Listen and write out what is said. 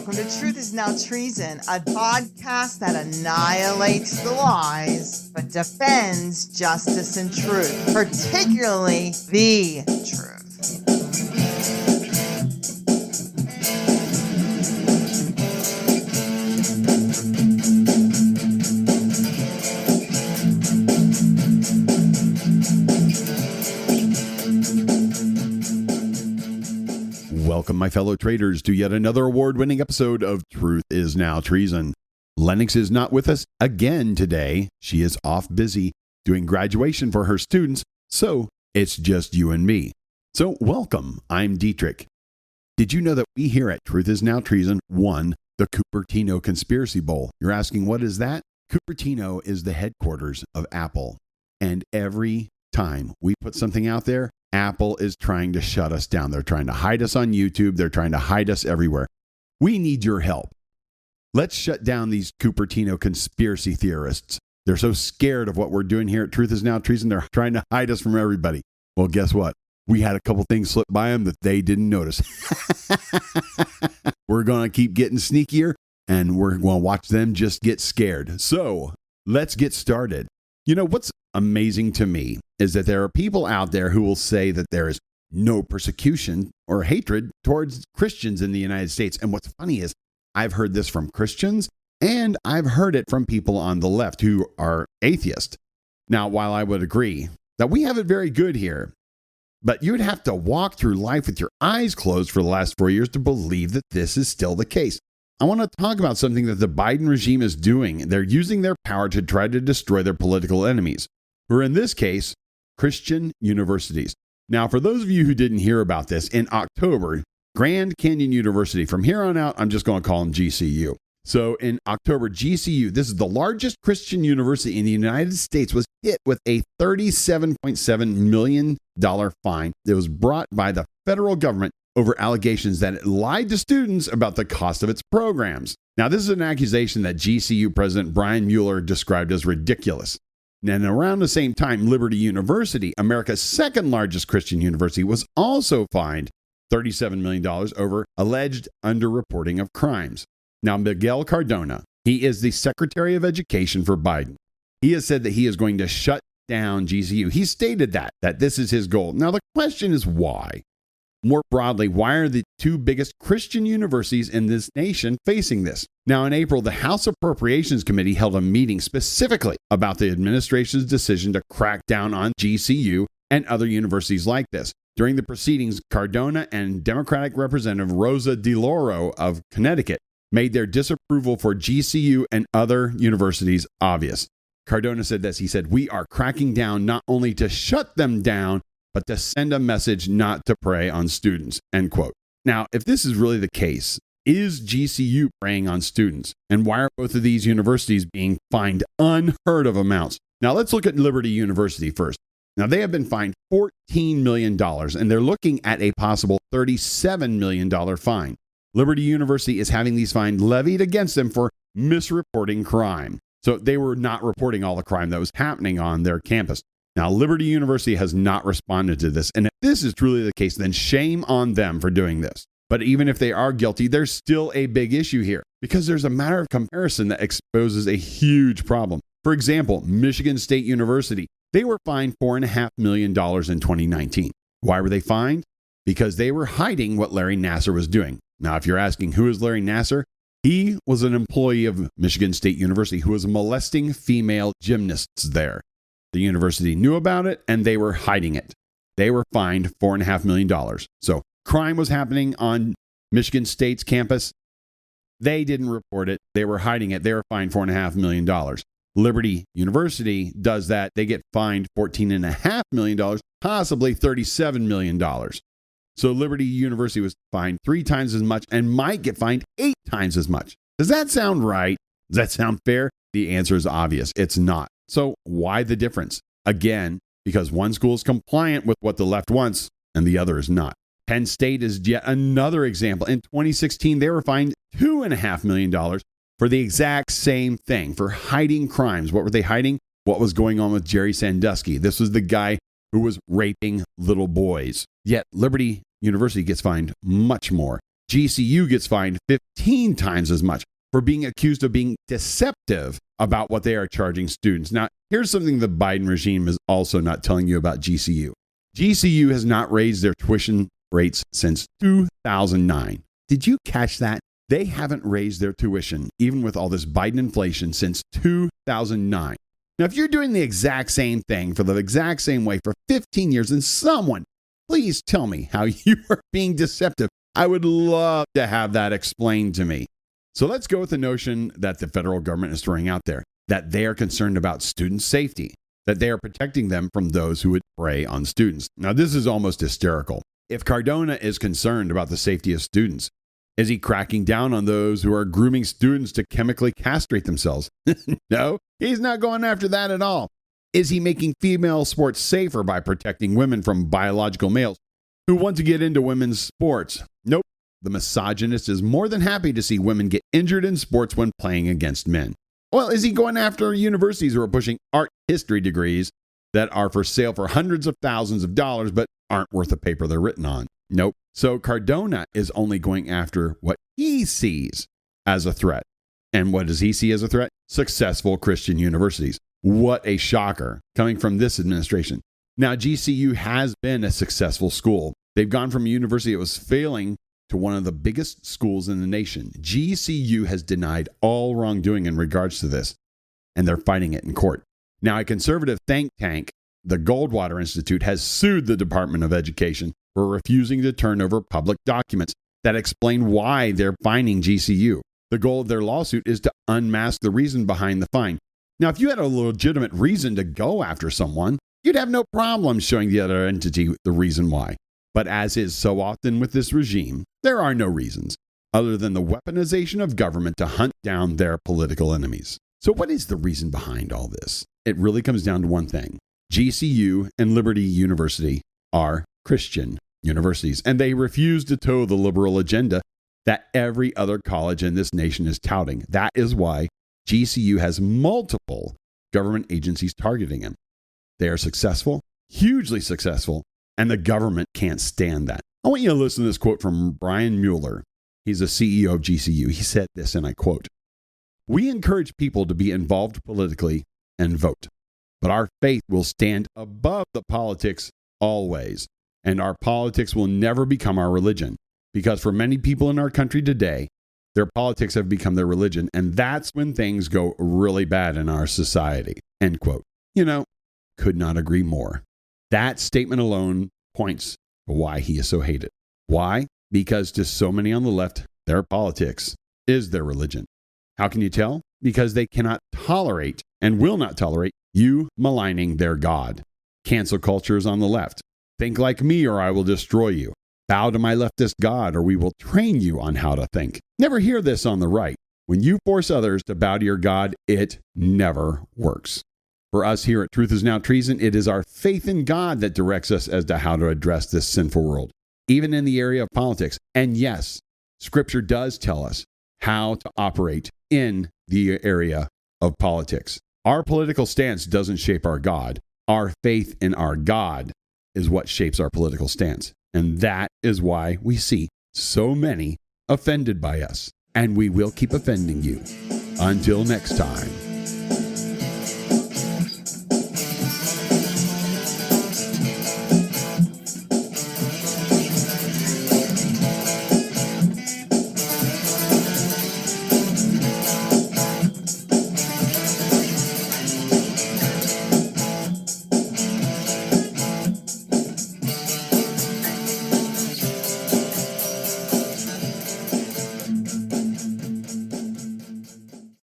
Welcome to Truth is Now Treason, a podcast that annihilates the lies but defends justice and truth, particularly the truth. Welcome, my fellow traders, to yet another award-winning episode of Truth is Now Treason. Lennox is not with us again today. She is off busy doing graduation for her students, so it's just you and me. So welcome, I'm Dietrich. Did you know that we here at Truth is Now Treason won the Cupertino Conspiracy Bowl? You're asking, what is that? Cupertino is the headquarters of Apple, and every time we put something out there, Apple is trying to shut us down. They're trying to hide us on YouTube. They're trying to hide us everywhere. We need your help. Let's shut down these Cupertino conspiracy theorists. They're so scared of what we're doing here at Truth is Now Treason. They're trying to hide us from everybody. Well, guess what? We had a couple things slip by them that they didn't notice. We're going to keep getting sneakier, and we're going to watch them just get scared. So let's get started. You know, what's amazing to me is that there are people out there who will say that there is no persecution or hatred towards Christians in the United States. And what's funny is I've heard this from Christians, and I've heard it from people on the left who are atheists. Now, while I would agree that we have it very good here, but you would have to walk through life with your eyes closed for the last 4 years to believe that this is still the case. I want to talk about something that the Biden regime is doing. They're using their power to try to destroy their political enemies, who are in this case, Christian universities. Now, for those of you who didn't hear about this, in October, Grand Canyon University, from here on out, I'm just going to call them GCU. So in October, GCU, this is the largest Christian university in the United States, was hit with a $37.7 million fine that was brought by the federal government over allegations that it lied to students about the cost of its programs. Now, this is an accusation that GCU President Brian Mueller described as ridiculous. And around the same time, Liberty University, America's second largest Christian university, was also fined $37 million over alleged underreporting of crimes. Now, Miguel Cardona, he is the Secretary of Education for Biden. He has said that he is going to shut down GCU. He stated that this is his goal. Now, the question is why? More broadly, why are the two biggest Christian universities in this nation facing this? Now, in April, the House Appropriations Committee held a meeting specifically about the administration's decision to crack down on GCU and other universities like this. During the proceedings, Cardona and Democratic Representative Rosa DeLauro of Connecticut made their disapproval for GCU and other universities obvious. Cardona said this. He said, "We are cracking down not only to shut them down, but to send a message not to prey on students," end quote. Now, if this is really the case, is GCU preying on students? And why are both of these universities being fined unheard of amounts? Now, let's look at Liberty University first. Now, they have been fined $14 million, and they're looking at a possible $37 million fine. Liberty University is having these fines levied against them for misreporting crime. So they were not reporting all the crime that was happening on their campus. Now, Liberty University has not responded to this. And if this is truly the case, then shame on them for doing this. But even if they are guilty, there's still a big issue here because there's a matter of comparison that exposes a huge problem. For example, Michigan State University, they were fined $4.5 million in 2019. Why were they fined? Because they were hiding what Larry Nassar was doing. Now, if you're asking who is Larry Nassar, he was an employee of Michigan State University who was molesting female gymnasts there. The university knew about it, and they were hiding it. They were fined $4.5 million. So crime was happening on Michigan State's campus. They didn't report it. They were hiding it. They were fined $4.5 million. Liberty University does that. They get fined $14.5 million, possibly $37 million. So Liberty University was fined 3 times as much and might get fined 8 times as much. Does that sound right? Does that sound fair? The answer is obvious. It's not. So why the difference? Again, because one school is compliant with what the left wants and the other is not. Penn State is yet another example. In 2016, they were fined $2.5 million for the exact same thing, for hiding crimes. What were they hiding? What was going on with Jerry Sandusky? This was the guy who was raping little boys. Yet Liberty University gets fined much more. GCU gets fined 15 times as much for being accused of being deceptive about what they are charging students. Now, here's something the Biden regime is also not telling you about GCU. GCU has not raised their tuition rates since 2009. Did you catch that? They haven't raised their tuition, even with all this Biden inflation, since 2009. Now, if you're doing the exact same thing for the exact same way for 15 years, then someone, please tell me how you are being deceptive. I would love to have that explained to me. So let's go with the notion that the federal government is throwing out there, that they are concerned about student safety, that they are protecting them from those who would prey on students. Now, this is almost hysterical. If Cardona is concerned about the safety of students, is he cracking down on those who are grooming students to chemically castrate themselves? No, he's not going after that at all. Is he making female sports safer by protecting women from biological males who want to get into women's sports? Nope. The misogynist is more than happy to see women get injured in sports when playing against men. Well, is he going after universities who are pushing art history degrees that are for sale for hundreds of thousands of dollars but aren't worth the paper they're written on? Nope. So Cardona is only going after what he sees as a threat. And what does he see as a threat? Successful Christian universities. What a shocker coming from this administration. Now, GCU has been a successful school. They've gone from a university that was failing to one of the biggest schools in the nation. GCU has denied all wrongdoing in regards to this, and they're fighting it in court. Now, a conservative think tank, the Goldwater Institute, has sued the Department of Education for refusing to turn over public documents that explain why they're fining GCU. The goal of their lawsuit is to unmask the reason behind the fine. Now, if you had a legitimate reason to go after someone, you'd have no problem showing the other entity the reason why. But as is so often with this regime, there are no reasons other than the weaponization of government to hunt down their political enemies. So what is the reason behind all this? It really comes down to one thing. GCU and Liberty University are Christian universities, and they refuse to toe the liberal agenda that every other college in this nation is touting. That is why GCU has multiple government agencies targeting them. They are successful, hugely successful, and the government can't stand that. I want you to listen to this quote from Brian Mueller. He's the CEO of GCU. He said this, and I quote, "We encourage people to be involved politically and vote, but our faith will stand above the politics always, and our politics will never become our religion, because for many people in our country today, their politics have become their religion, and that's when things go really bad in our society." End quote. Could not agree more. That statement alone points to why he is so hated. Why? Because to so many on the left, their politics is their religion. How can you tell? Because they cannot tolerate and will not tolerate you maligning their God. Cancel culture is on the left. Think like me or I will destroy you. Bow to my leftist God or we will train you on how to think. Never hear this on the right. When you force others to bow to your God, it never works. For us here at Truth Is Now Treason, it is our faith in God that directs us as to how to address this sinful world, even in the area of politics. And yes, Scripture does tell us how to operate in the area of politics. Our political stance doesn't shape our God. Our faith in our God is what shapes our political stance. And that is why we see so many offended by us. And we will keep offending you. Until next time.